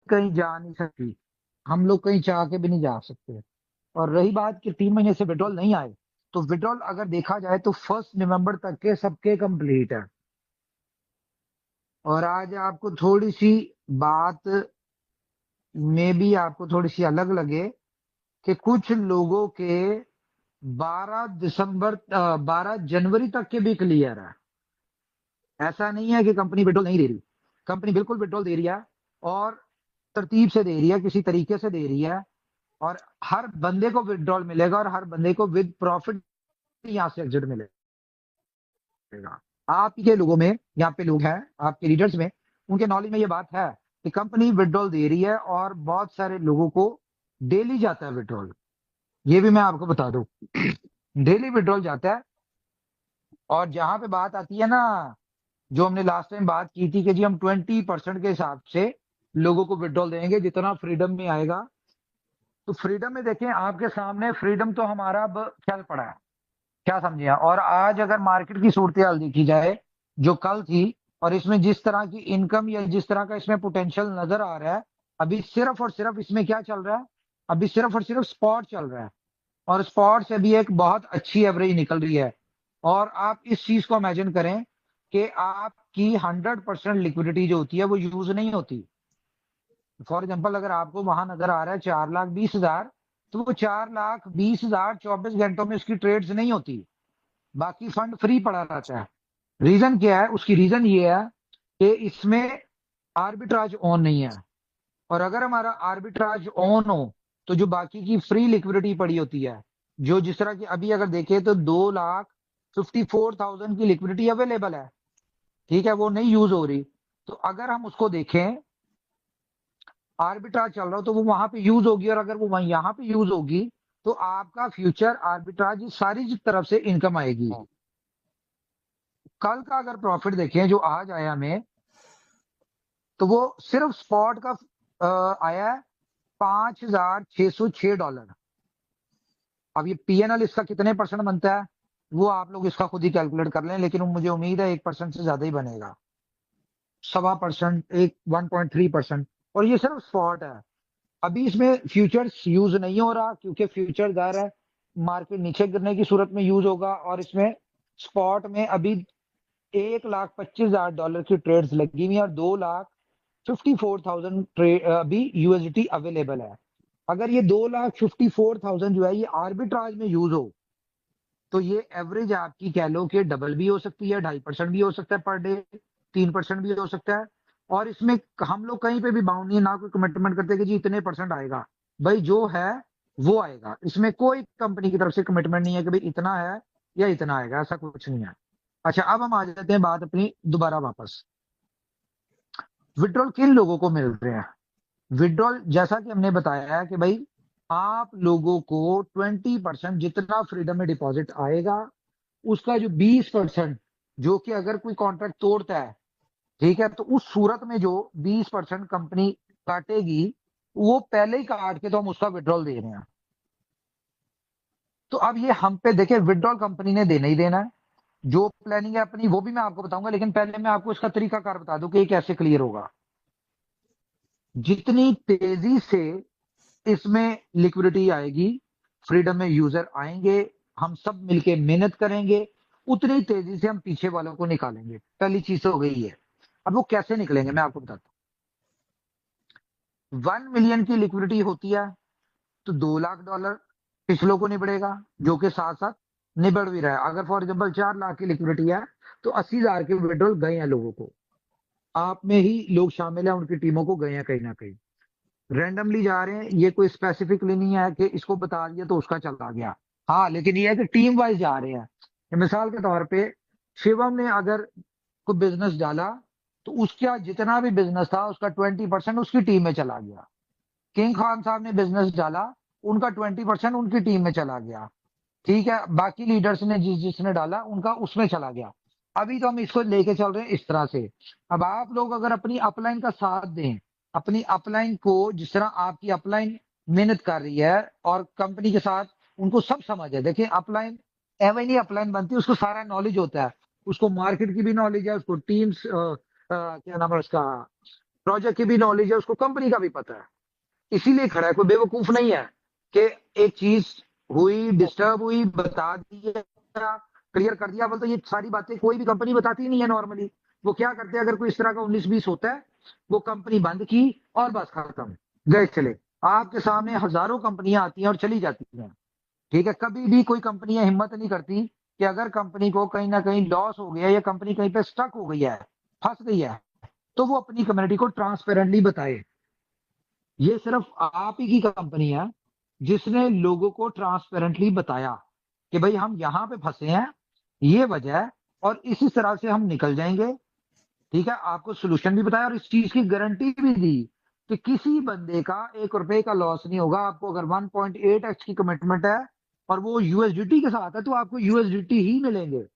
कहीं जा नहीं सकती, हम लोग कहीं चाह के भी नहीं जा सकते। और रही बात कि 3 महीने से विड्रॉल नहीं आए, तो विड्रॉल अगर देखा जाए तो 1 नवंबर तक के सबके कंप्लीट है। और आज आपको थोड़ी सी बात में भी आपको थोड़ी सी अलग लगे कि कुछ लोगों के 12 जनवरी तक के भी क्लियर है। ऐसा नहीं है कि कंपनी विड्रॉल नहीं दे रही, कंपनी बिल्कुल विड्रॉल दे रही है, और तरतीब से दे रही है, किसी तरीके से दे रही है। और हर बंदे को विड्रॉल मिलेगा, और हर बंदे को विद प्रॉफिट यहाँ से एग्जिट मिलेगा। आप के लोगों में, यहाँ पे लोग हैं आपके रीडर्स में, उनके नॉलेज में ये बात है कि कंपनी विड्रॉल दे रही है, और बहुत सारे लोगों को डेली जाता है विड्रॉल। ये भी मैं आपको बता दूं, डेली विड्रॉल जाता है। और जहां पे बात आती है ना, जो हमने लास्ट टाइम बात की थी कि जी हम 20% के हिसाब से लोगों को विड्रॉल देंगे जितना फ्रीडम में आएगा, तो फ्रीडम में देखें आपके सामने, फ्रीडम तो हमारा अब चल पड़ा है, क्या समझे। और आज अगर मार्केट की सूरत हाल देखी जाए जो कल थी, और इसमें जिस तरह की इनकम या जिस तरह का इसमें पोटेंशियल नजर आ रहा है, अभी सिर्फ और सिर्फ इसमें क्या चल रहा है, अभी सिर्फ और सिर्फ स्पॉट चल रहा है। और स्पॉट से भी एक बहुत अच्छी एवरेज निकल रही है। और आप इस चीज को इमेजिन करें कि आपकी 100% लिक्विडिटी जो होती है वो यूज नहीं होती। फॉर एग्जाम्पल, अगर आपको वहां नजर आ रहा है 4,20,000, तो वो 4,20,000 24 घंटों में उसकी ट्रेड्स नहीं होती, बाकी फंड फ्री पड़ा रहता है। रीजन क्या है, उसकी रीजन ये है कि इसमें आर्बिट्राज ऑन नहीं है। और अगर हमारा आर्बिट्राज ऑन हो, तो जो बाकी की फ्री लिक्विडिटी पड़ी होती है, जो जिस तरह की अभी अगर देखें तो 2,54,000 की लिक्विडिटी अवेलेबल है, ठीक है, वो नहीं यूज हो रही। तो अगर हम उसको देखें, आर्बिट्राज चल रहा हो तो वो वहां पे यूज होगी, और अगर वो वहीं यहाँ पे यूज होगी, तो आपका फ्यूचर आर्बिट्राज सारी तरफ से इनकम आएगी। कल का अगर प्रॉफिट देखें जो आज आया हमें, तो वो सिर्फ स्पॉट का आया है $5,606। अब ये पीएनएल इसका कितने परसेंट बनता है, वो आप लोग इसका खुद ही कैलकुलेट कर लें, लेकिन मुझे उम्मीद है 1% से ज्यादा ही बनेगा, 1.25%, 1.3%। और ये सिर्फ स्पॉट है। अभी इसमें फ्यूचर्स यूज नहीं हो रहा, क्योंकि फ्यूचर ज़ाहिर है मार्केट नीचे गिरने की सूरत में यूज होगा। और इसमें स्पॉट में अभी $1,25,000 की ट्रेड्स लगी हुई है, और 2,54,000 ट्रेड अभी यूएसडी अवेलेबल है। अगर ये 2,54,000 जो है ये आर्बिट्राज में यूज हो, तो ये एवरेज आपकी कह लो कि डबल भी हो सकती है, 2.5% भी हो सकता है पर डे, 3% भी हो सकता है। और इसमें हम लोग कहीं पे भी बाउंड नहीं है, ना कोई कमिटमेंट करते कि जी इतने परसेंट आएगा। भाई जो है वो आएगा, इसमें कोई कंपनी की तरफ से कमिटमेंट नहीं है कि भाई इतना है या इतना आएगा, ऐसा कुछ नहीं है। अच्छा, अब हम आ जाते हैं बात अपनी दोबारा वापस, विड्रॉल किन लोगों को मिल रहे हैं। विड्रॉल जैसा कि हमने बताया है कि भाई आप लोगों को 20% जितना फ्रीडम में डिपॉजिट आएगा, उसका जो 20%, जो कि अगर कोई कॉन्ट्रैक्ट तोड़ता है, ठीक है, तो उस सूरत में जो 20% कंपनी काटेगी, वो पहले ही काट के तो हम उसका विड्रॉल दे रहे हैं। तो अब ये हम पे देखे, विड्रॉल कंपनी ने देना ही देना है। जो प्लानिंग है अपनी वो भी मैं आपको बताऊंगा, लेकिन पहले मैं आपको इसका तरीकाकार बता दूं कि ये कैसे क्लियर होगा। जितनी तेजी से इसमें लिक्विडिटी आएगी, फ्रीडम में यूजर आएंगे, हम सब मिलके मेहनत करेंगे, उतनी तेजी से हम पीछे वालों को निकालेंगे। पहली चीज तो हो गई है। अब वो कैसे निकलेंगे मैं आपको बताता हूँ। 1 मिलियन की लिक्विडिटी होती है, तो $2 लाख पिछलों को निबड़ेगा, जो कि साथ साथ निबड़ भी रहा है। अगर फॉर एग्जाम्पल 4 लाख की लिक्विडिटी है, तो 80,000 के विड्रॉल गए हैं लोगों को, आप में ही लोग शामिल हैं, उनकी टीमों को गए हैं कहीं ना कहीं, रैंडमली जा रहे हैं। ये कोई स्पेसिफिकली नहीं है कि इसको बता दिया तो उसका चला गया। हाँ, लेकिन ये है कि टीम वाइज जा रहे हैं। मिसाल के तौर पे शिवम ने अगर कोई बिजनेस डाला, तो उसका जितना भी बिजनेस था उसका 20% उसकी टीम में चला गया। किंग खान साहब ने बिजनेस डाला, उनका 20% उनकी टीम में चला गया, ठीक है। बाकी लीडर्स ने जिसने डाला उनका उसमें चला गया। अभी तो हम इसको लेके चल रहे हैं इस तरह से। अब आप लोग अगर अपनी अपलाइन का साथ दें, अपनी अपलाइन को, जिस तरह आपकी अपलाइन मेहनत कर रही है और कंपनी के साथ, उनको सब समझ है। देखिए अपलाइन एवं नहीं अपलाइन बनती, उसको सारा नॉलेज होता है, उसको मार्केट की भी नॉलेज है, उसको टीम्स क्या नाम है उसका, प्रोजेक्ट की भी नॉलेज है उसको, कंपनी का भी पता है, इसीलिए खड़ा है। कोई बेवकूफ नहीं है कि एक चीज हुई, डिस्टर्ब हुई, बता दिया, क्लियर कर दिया। बोलते ये सारी बातें कोई भी कंपनी बताती नहीं है नॉर्मली। वो क्या करते हैं, अगर कोई इस तरह का 19-20 होता है, वो कंपनी बंद की और बस खत्म, गए चले। आपके सामने हजारों कंपनियां आती हैं और चली जाती हैं। ठीक है, कभी भी कोई कंपनियां हिम्मत नहीं करती कि अगर कंपनी को कहीं ना कहीं लॉस हो गया या कंपनी कहीं पे स्टक हो गई है, फंस गई है, तो वो अपनी कम्युनिटी को ट्रांसपेरेंटली बताए। ये सिर्फ आप ही की कंपनी है जिसने लोगों को ट्रांसपेरेंटली बताया कि भाई हम यहां पे फंसे हैं, ये वजह है, और इसी तरह से हम निकल जाएंगे। ठीक है, आपको सोल्यूशन भी बताया और इस चीज की गारंटी भी दी कि किसी बंदे का 1 रुपए का लॉस नहीं होगा। आपको अगर 1.8x की कमिटमेंट है और वो यूएसडीटी के साथ है, तो आपको यूएसडीटी ही मिलेंगे।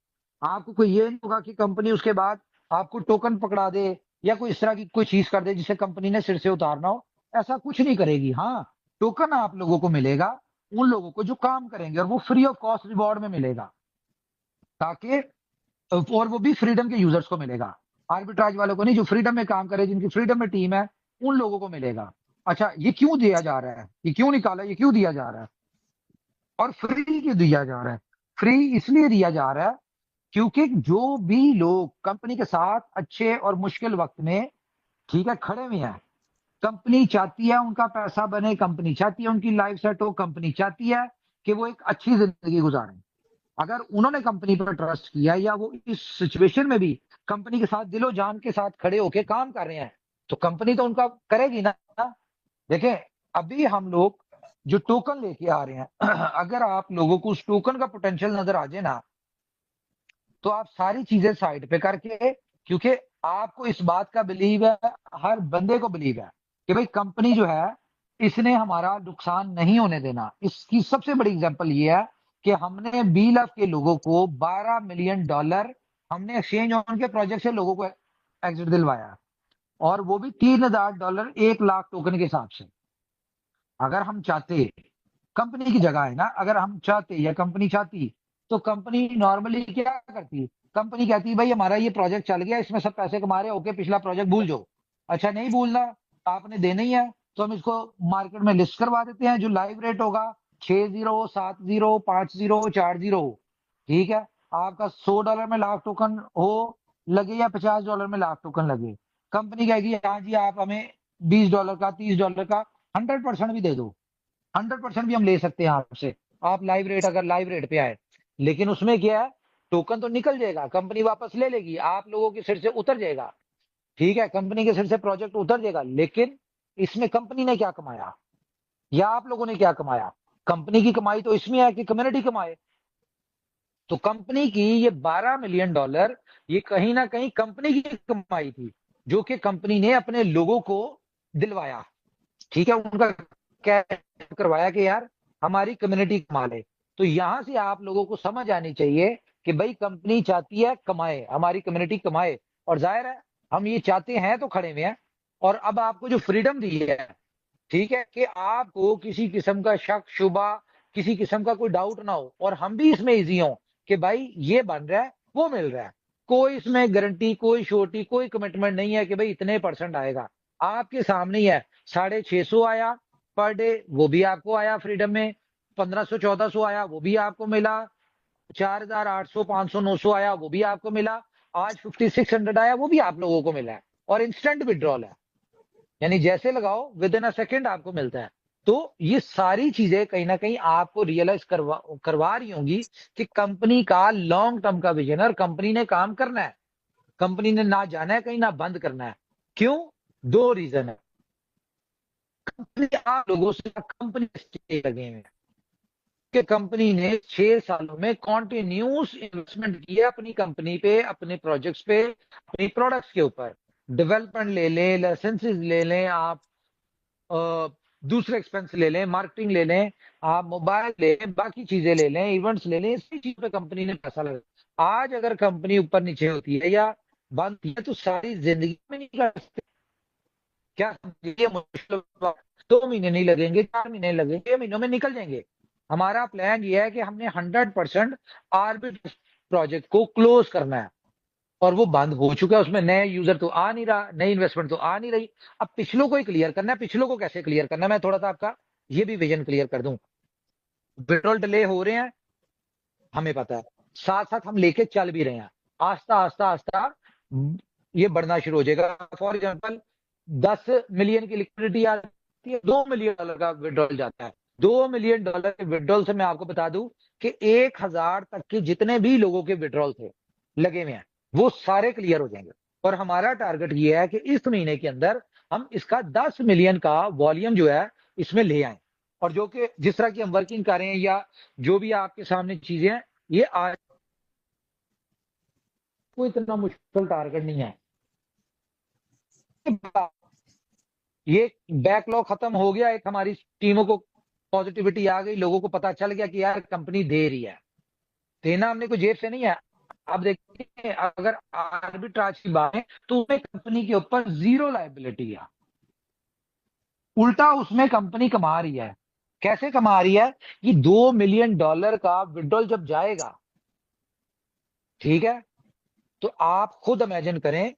आपको कोई ये नहीं होगा कि कंपनी उसके बाद आपको टोकन पकड़ा दे या कोई इस तरह की कोई चीज कर दे जिसे कंपनी ने सिर से उतारना हो। ऐसा कुछ नहीं करेगी। हाँ, टोकन आप लोगों को मिलेगा, उन लोगों को जो काम करेंगे, और वो फ्री ऑफ कॉस्ट रिवॉर्ड में मिलेगा, ताकि और वो भी फ्रीडम के यूजर्स को मिलेगा, आर्बिट्राज वालों को नहीं। जो फ्रीडम में काम करे, जिनकी फ्रीडम में टीम है, उन लोगों को मिलेगा। अच्छा, ये क्यों दिया जा रहा है, ये क्यों निकाला, ये क्यों दिया जा रहा है, और फ्री क्यों दिया जा रहा है? फ्री इसलिए दिया जा रहा है क्योंकि जो भी लोग कंपनी के साथ अच्छे और मुश्किल वक्त में, ठीक है, खड़े हुए हैं, कंपनी चाहती है उनका पैसा बने, कंपनी चाहती है उनकी लाइफ सेट हो, कंपनी चाहती है कि वो एक अच्छी जिंदगी गुजारें। अगर उन्होंने कंपनी पर ट्रस्ट किया या वो इस सिचुएशन में भी कंपनी के साथ दिलो जान के साथ खड़े होके काम कर रहे हैं, तो कंपनी तो उनका करेगी ना। देखें, अभी हम लोग जो टोकन लेके आ रहे हैं अगर आप लोगों को उस टोकन का पोटेंशियल नजर आ जाए ना, तो आप सारी चीजें साइड पे करके, क्योंकि आपको इस बात का बिलीव है, हर बंदे को बिलीव है कि भाई कंपनी जो है, इसने हमारा नुकसान नहीं होने देना। इसकी सबसे बड़ी एग्जांपल ये है कि हमने BLF के लोगों को $12 मिलियन हमने एक्सचेंज ऑन के प्रोजेक्ट से लोगों को एग्जिट दिलवाया, और वो भी $3000 1 लाख टोकन के हिसाब से। अगर हम चाहते, कंपनी की जगह है ना, अगर हम चाहते या कंपनी चाहती, तो कंपनी नॉर्मली क्या करती? कंपनी कहती भाई हमारा ये प्रोजेक्ट चल गया, इसमें सब पैसे कमा रहे हो, ओके पिछला प्रोजेक्ट भूल जाओ। अच्छा, नहीं भूलना, आपने देना ही है, तो हम इसको मार्केट में लिस्ट करवा देते हैं। जो लाइव रेट होगा 60, 70, 50, 40, ठीक है। आपका $100 में लाख टोकन हो लगे या $50 में लाख टोकन लगे, कंपनी कहेगी हाँ जी आप हमें $20 का, $30 का 100% भी दे दो, 100% भी हम ले सकते हैं आपसे, आप लाइव रेट, अगर लाइव रेट पे आए। लेकिन उसमें क्या है, टोकन तो निकल जाएगा, कंपनी वापस ले लेगी, आप लोगों के सिर से उतर जाएगा। ठीक है, कंपनी के सिर से प्रोजेक्ट उतर जाएगा, लेकिन इसमें कंपनी ने क्या कमाया या आप लोगों ने क्या कमाया? कंपनी की कमाई तो इसमें है कि कम्युनिटी कमाए। तो कंपनी की ये $12 मिलियन, ये कहीं ना कहीं कंपनी की कमाई थी, जो कि कंपनी ने अपने लोगों को दिलवाया। ठीक है, उनका क्या करवाया कि यार हमारी कम्युनिटी कमा ले। तो यहां से आप लोगों को समझ आनी चाहिए कि भाई कंपनी चाहती है कमाए, हमारी कम्युनिटी कमाए, और जाहिर है हम ये चाहते हैं तो खड़े में हैं। और अब आपको जो फ्रीडम दी है, ठीक है, कि आपको किसी किस्म का शक शुबा, किसी किस्म का कोई डाउट ना हो, और हम भी इसमें इजी हो कि भाई ये बन रहा है, वो मिल रहा है। कोई इसमें गारंटी, कोई श्योरिटी, कोई कमिटमेंट नहीं है कि भाई इतने परसेंट आएगा। आपके सामने ही है, 650 आया पर डे, वो भी आपको आया फ्रीडम में। 1500 1400 आया, वो भी आपको मिला। 4800 500 900 आया, वो भी आपको मिला। आज 5600 आया, वो भी आप लोगों को मिला है। और इंस्टेंट विड्रॉल है, यानी जैसे लगाओ विद इन अ सेकेंड आपको मिलता है। तो ये सारी चीजें कहीं ना कहीं आपको रियलाइज करवा रही होंगी कि कंपनी का लॉन्ग टर्म का विजन है, और कंपनी ने काम करना है, कंपनी ने ना जाना है कहीं, ना बंद करना है। क्यों? दो रीजन है। कंपनी आप लोगों से कंपनी लगे हुए हैं कि कंपनी ने 6 सालों में कॉन्टिन्यूस इन्वेस्टमेंट किया अपनी कंपनी पे, अपने प्रोजेक्ट्स पे, अपनी प्रोडक्ट्स के ऊपर। डेवलपमेंट ले लें, लाइसेंसेस ले लें आप, अ, दूसरे एक्सपेंस ले लें, मार्केटिंग ले लें, आप मोबाइल ले लें, बाकी चीजें ले लें, इवेंट्स ले लें, इसी चीज पे कंपनी ने पैसा लगा। आज अगर कंपनी ऊपर नीचे होती है या बंद होती है, तो सारी जिंदगी में नहीं कर सकते। क्या समझिए, मुश्किल वक्त 2 महीने नहीं लगेंगे, 4 महीने लगेंगे, 6 महीनों में निकल जाएंगे। हमारा प्लान ये है कि हमने 100% आर्बिट प्रोजेक्ट को क्लोज करना है। और वो बंद हो चुका है, उसमें नए यूजर तो आ नहीं रहा, नई इन्वेस्टमेंट तो आ नहीं रही। अब पिछलों को ही क्लियर करना है। पिछलों को कैसे क्लियर करना है, मैं थोड़ा सा आपका ये भी विजन क्लियर कर दूं। विड्रॉल डिले हो रहे हैं, हमें पता है, साथ साथ हम लेके चल भी रहे हैं। आस्ता आस्ता आस्ता ये बढ़ना शुरू हो जाएगा। फॉर एग्जाम्पल 10 मिलियन की लिक्विडिटी आती है, $2 मिलियन का विड्रॉल जाता है। $2 मिलियन के विड्रॉल से मैं आपको बता दूं कि 1,000 तक के जितने भी लोगों के विड्रॉल थे लगे हुए हैं, वो सारे क्लियर हो जाएंगे। और हमारा टारगेट ये है कि इस महीने के अंदर हम इसका 10 मिलियन का वॉल्यूम जो है इसमें ले आए। और जो कि जिस तरह की हम वर्किंग कर रहे हैं या जो भी आपके सामने चीजें हैं, ये आज कोई इतना मुश्किल टारगेट नहीं है। ये बैकलॉग खत्म हो गया, एक हमारी टीमों को पॉजिटिविटी आ गई, लोगों को पता चल गया कि यार कंपनी दे रही है। देना हमने कोई जेब से नहीं है। अब देखिए, अगर आर्बिट्राज की बात है तो उसमें कंपनी के ऊपर जीरो लायबिलिटी है। उल्टा उसमें कंपनी कमा रही है। कैसे कमा रही है? कि $2 मिलियन का विड्रॉल जब जाएगा, ठीक है, तो आप खुद इमेजिन करें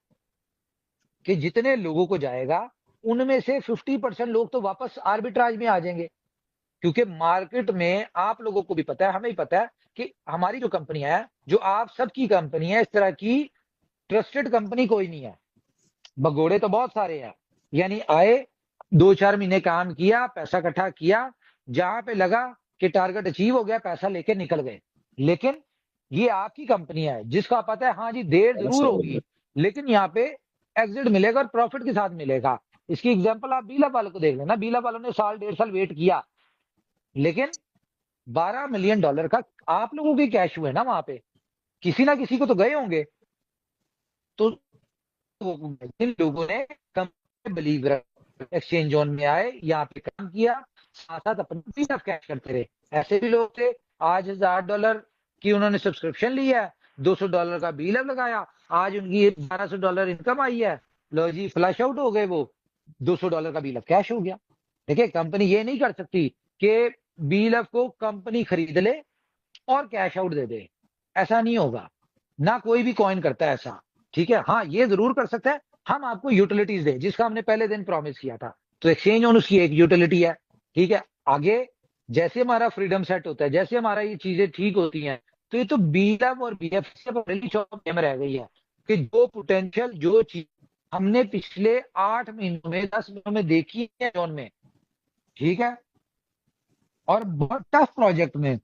कि जितने लोगों को जाएगा उनमें से 50% लोग तो वापस आर्बिट्राज में आ जाएंगे। क्योंकि मार्केट में आप लोगों को भी पता है, हमें भी पता है कि हमारी जो कंपनी है, जो आप सबकी कंपनी है, इस तरह की ट्रस्टेड कंपनी कोई नहीं है। भगोड़े तो बहुत सारे हैं। यानी आए, 2-4 महीने काम किया, पैसा इकट्ठा किया, जहां पे लगा कि टारगेट अचीव हो गया, पैसा लेके निकल गए। लेकिन ये आपकी कंपनी है जिसका पता है हाँ जी देर जरूर होगी, लेकिन यहाँ पे एग्जिट मिलेगा और प्रॉफिट के साथ मिलेगा। इसकी एग्जांपल आप बीला वालों को देख लेना। बीला वालों ने साल 1.5 साल वेट किया, लेकिन $12 मिलियन का आप लोगों के कैश हुए ना वहां पे, किसी ना किसी को तो गए होंगे। तो जिन लोगों ने कंपनी बिलीव एक्सचेंज जोन में आए, यहाँ पे काम किया, साथ साथ अपनी भी कैश करते रहे, ऐसे भी लोग थे। आज $1,000 की उन्होंने सब्सक्रिप्शन ली है, $200 का बिल लगाया, आज उनकी $1,200 इनकम आई है। लो जी, फ्लैश आउट हो गए, वो $200 का बिल कैश हो गया। देखिए, कंपनी ये नहीं कर सकती कि बीएलएफ को कंपनी खरीद ले और कैश आउट दे दे, ऐसा नहीं होगा। ना कोई भी कॉइन करता है ऐसा। ठीक है, हाँ ये जरूर कर सकता है, हम आपको यूटिलिटीज दे, जिसका हमने पहले दिन प्रॉमिस किया था। तो एक्सचेंज ऑन उसकी एक यूटिलिटी है। ठीक है, आगे जैसे हमारा फ्रीडम सेट होता है, जैसे हमारा ये चीजें ठीक होती हैं, तो ये तो बीएफ और बीएफ में रह गई है कि जो पोटेंशियल, जो चीज हमने पिछले 8 महीनों में, 10 महीनों में देखी है जोन में, ठीक है, और बहुत टफ प्रोजेक्ट में,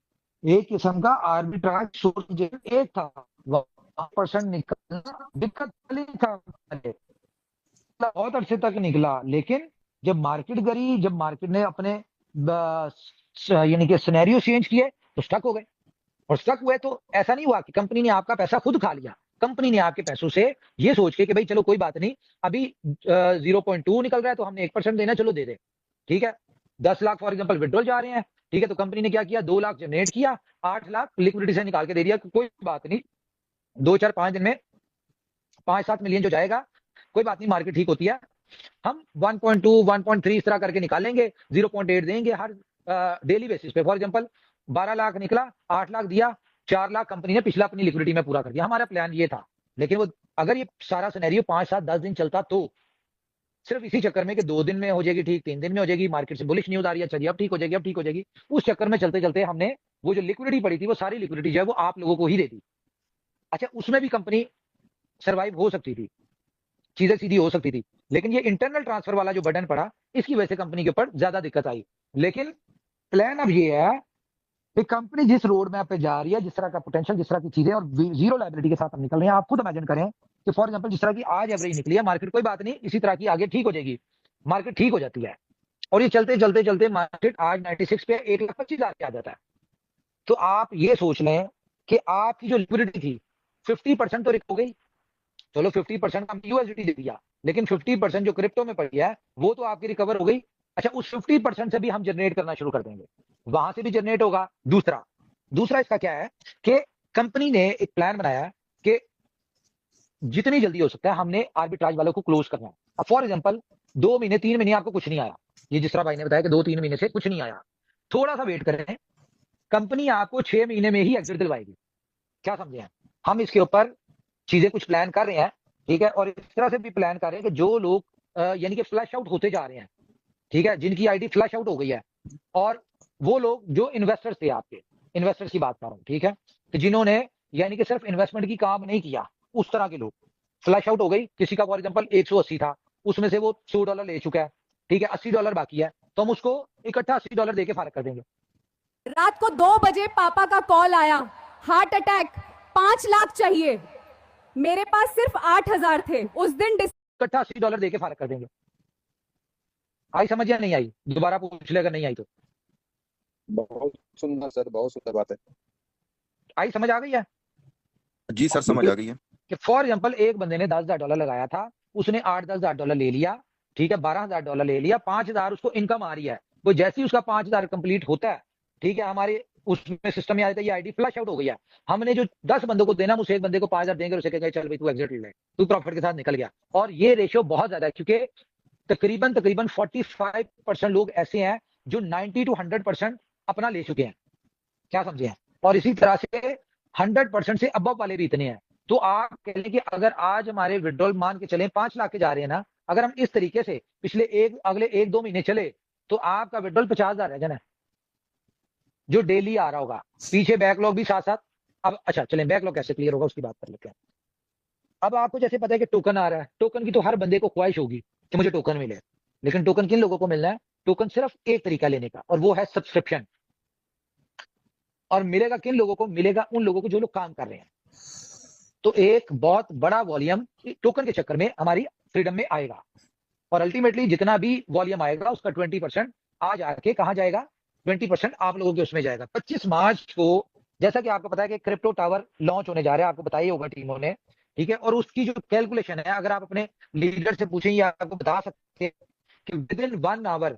एक किस्म का आर्बिट्राज सोर्स एक था, 1% निकलना दिक्कत वाली नहीं था। बहुत अरसे तक निकला, लेकिन जब मार्केट गिरी, जब मार्केट ने अपने यानी कि सिनेरियो चेंज किए, तो स्टक हो गए। और स्टक हुए तो ऐसा नहीं हुआ कि कंपनी ने आपका पैसा खुद खा लिया। कंपनी ने आपके पैसों से ये सोच के कि भाई चलो कोई बात नहीं, अभी 0.2 निकल रहा है तो हमने 1% देना, चलो दे दे। ठीक है, 10 लाख फॉर एग्जाम्पल विड्रॉल जा रहे हैं, ठीक है, तो कंपनी ने क्या किया, 2 लाख जनरेट किया, 8 लाख लिक्विडिटी से निकाल के दे दिया, कोई बात नहीं, 2-4-5 दिन में 5-7 मिलियन जो जाएगा, कोई बात नहीं, मार्केट ठीक होती है, हम 1.2 1.3 इस तरह करके निकालेंगे, 0.8 देंगे हर डेली बेसिस पे। फॉर एग्जाम्पल 12 लाख निकला, 8 लाख दिया, 4 लाख कंपनी ने पिछला अपनी लिक्विडिटी में पूरा कर दिया। हमारा प्लान ये था। लेकिन वो, अगर ये सारा सिनेरियो 5-7-10 दिन चलता, तो सिर्फ इसी चक्कर में कि 2 दिन में हो जाएगी ठीक, 3 दिन में हो जाएगी, मार्केट से बुलिश न्यूज आ रही है, चलिए अब ठीक हो जाएगी, अब ठीक हो जाएगी, उस चक्कर में चलते चलते हमने वो जो लिक्विडिटी पड़ी थी, वो सारी लिक्विडिटी जो है वो आप लोगों को ही दे दी। अच्छा, उसमें भी कंपनी सर्वाइव हो सकती थी, चीजें सीधी हो सकती थी, लेकिन ये इंटरनल ट्रांसफर वाला जो बटन पड़ा, इसकी वजह से कंपनी के ऊपर ज्यादा दिक्कत आई। लेकिन प्लान अब ये है कि कंपनी जिस रोड मैप पे जा रही है, जिस तरह का पोटेंशियल, जिस तरह की चीजें, और जीरो लाइबिलिटी के साथ हम निकल रहे हैं, आप खुद इमेजिन करें कि फॉर एग्जांपल जिस तरह की आज एवरेज निकली है मार्केट, कोई बात नहीं, इसी तरह की आगे ठीक हो जाएगी, मार्केट ठीक हो जाती है, और ये चलते चलते चलते मार्केट आज 96 पे 1,25,000 पे आ जाता है। तो आप ये सोच लें कि आपकी जो लिक्विडिटी थी 50% तो रिक हो गई। चलो 50% का यूएसडी दे दिया, लेकिन 50% जो क्रिप्टो में पड़ी है वो तो आपकी रिकवर हो गई। अच्छा, उस 50% से भी हम जनरेट करना शुरू कर देंगे, वहां से भी जनरेट होगा। दूसरा दूसरा इसका क्या है कि कंपनी ने एक प्लान बनाया है कि जितनी जल्दी हो सकता है हमने आर्बिट्राज वालों को क्लोज करना है। अब फॉर एग्जाम्पल 2 महीने 3 महीने आपको कुछ नहीं आया, ये जिस तरह भाई ने बताया कि 2-3 महीने से कुछ नहीं आया, थोड़ा सा वेट करें, कंपनी आपको 6 महीने में ही एग्जिट दिलवाएगी। क्या समझे हैं? हम इसके ऊपर चीजें कुछ प्लान कर रहे हैं, ठीक है, और इस तरह से भी प्लान कर रहे हैं कि जो लोग यानी कि फ्लैश आउट होते जा रहे हैं, ठीक है, जिनकी आईडी फ्लैश आउट हो गई है, और वो लोग जो इन्वेस्टर्स थे, आपके इन्वेस्टर्स की बात कर रहा हूं, ठीक है, कि जिन्होंने यानी कि सिर्फ इन्वेस्टमेंट की काम नहीं किया, उस तरह के लोग फ्लैश आउट हो गई। किसी का फॉर एग्जांपल 180 था, उसमें से वो $100 ले चुका है, ठीक है, $80 बाकी है, तो हम उसको इकट्ठा $80 देके फारग कर देंगे। रात को 2 बजे पापा का कॉल आया, हार्ट अटैक, 5 लाख चाहिए। मेरे पास सिर्फ 8,000 थे उस दिन। इकट्ठा $80 देके फारग कर देंगे। आई समझ या नहीं आई? दोबारा पूछ ले अगर नहीं आई तो। बहुत सुंदर सर, बहुत सुंदर बात है। आई समझ आ गई है? जी सर, समझ आ गई है। कि फॉर एग्जाम्पल एक बंदे ने $10,000 लगाया था, उसने 8-10,000 ले लिया, ठीक है, $12,000 ले लिया, 5,000 उसको इनकम आ रही है। वो जैसे ही उसका 5,000 कंप्लीट होता है, ठीक है, हमारे उसमें सिस्टम में आ जाता है ये आईडी फ्लश आउट हो गई है। हमने जो 10 बंदों को देना, उस एक बंदे को 5,000 देंगे, उसे कहेंगे चल भाई तू एग्जिट ले, तू प्रॉफिट के साथ निकल गया। और ये रेशियो बहुत ज्यादा है, क्योंकि तकरीबन 45% लोग ऐसे हैं जो 90 to 100% अपना ले चुके हैं। क्या समझे हैं? और इसी तरह से 100% से अबव वाले भी इतने हैं। तो आप कह लें कि अगर आज हमारे विड्रॉल मान के चले 5 लाख के जा रहे हैं ना, अगर हम इस तरीके से अगले 1-2 महीने चले, तो आपका विड्रॉल 50,000 है जाना, जो डेली आ रहा होगा। पीछे बैकलॉग भी साथ साथ। अब अच्छा चलें, बैकलॉग कैसे क्लियर होगा उसकी बात कर लेते हैं। अब आपको जैसे पता है कि टोकन आ रहा है, टोकन की तो हर बंदे को ख्वाहिश होगी कि मुझे टोकन मिले, लेकिन टोकन किन लोगों को मिलना है? टोकन सिर्फ एक तरीका लेने का, और वो है सब्सक्रिप्शन। और मिलेगा किन लोगों को? मिलेगा उन लोगों को जो लोग काम कर रहे हैं। तो एक बहुत बड़ा वॉल्यूम टोकन के चक्कर में हमारी फ्रीडम में आएगा, और अल्टीमेटली जितना भी वॉल्यूम आएगा उसका 20% आ जाके कहां जाएगा? 20% आप लोगों के उसमें जाएगा। 25 मार्च को, जैसा कि आपको पता है कि क्रिप्टो टावर लॉन्च होने जा रहा है, आपको बताया होगा टीमों ने, ठीक है, और उसकी जो कैलकुलेशन है, अगर आप अपने लीडर से पूछें या आपको बता सकते हैं कि विद इन 1 आवर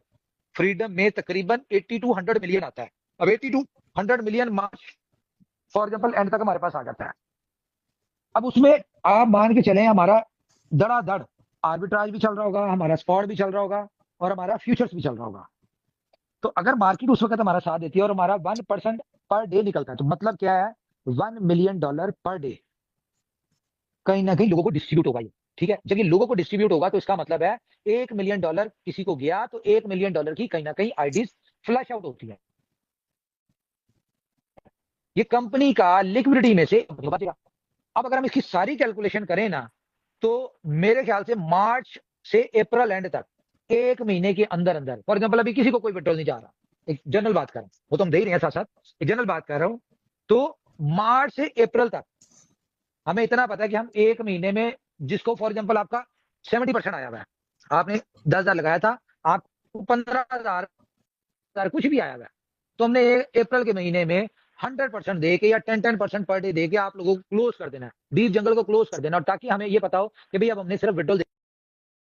फ्रीडम में तकरीबन 80 to 100 मिलियन आता है। अब 80 to 100 million March for example and तक हमारे पास आ जाता है। अब उसमें आप मान के चलें हमारा धड़ाधड़ आर्बिट्राज भी चल रहा होगा, हमारा स्पॉट भी चल रहा होगा, और हमारा फ्यूचर्स भी चल रहा होगा। तो अगर मार्केट उस वक्त हमारा साथ देती है और हमारा 1% पर डे निकलता है, तो मतलब क्या है? $1 मिलियन पर डे कहीं ना कहीं लोगों को डिस्ट्रीब्यूट होगा ये, ठीक है। जब ये लोगों को डिस्ट्रीब्यूट होगा तो इसका मतलब है $1 मिलियन किसी को गया, तो $1 मिलियन की कहीं ना कहीं आईडीज फ्लैश आउट होती है। ये कंपनी का लिक्विडिटी में से बचेगा। अब अगर हम इसकी सारी कैलकुलेशन करें ना, तो मेरे ख्याल से मार्च से अप्रैल एंड तक, 1 महीने के अंदर अंदर, फॉर एग्जाम्पल अभी किसी को कोई पेट्रोल नहीं जा रहा, एक जनरल बात कर रहा हूं, वो तो हम दे ही रहे हैं साथ साथ, एक जनरल बात कर रहा हूं, तो मार्च से अप्रैल तक हमें इतना पता है कि हम 1 महीने में, जिसको फॉर एग्जाम्पल आपका 70% आया हुआ है, आपने 10,000 लगाया था, आपको 15,000 कुछ भी आया हुआ है, तो हमने अप्रैल के महीने में 100% दे के या 10% पर डे दे के आप लोगों को क्लोज कर देना है, डीप जंगल को क्लोज कर देना, और ताकि हमें ये पता हो कि भाई अब हमने सिर्फ विड्रॉल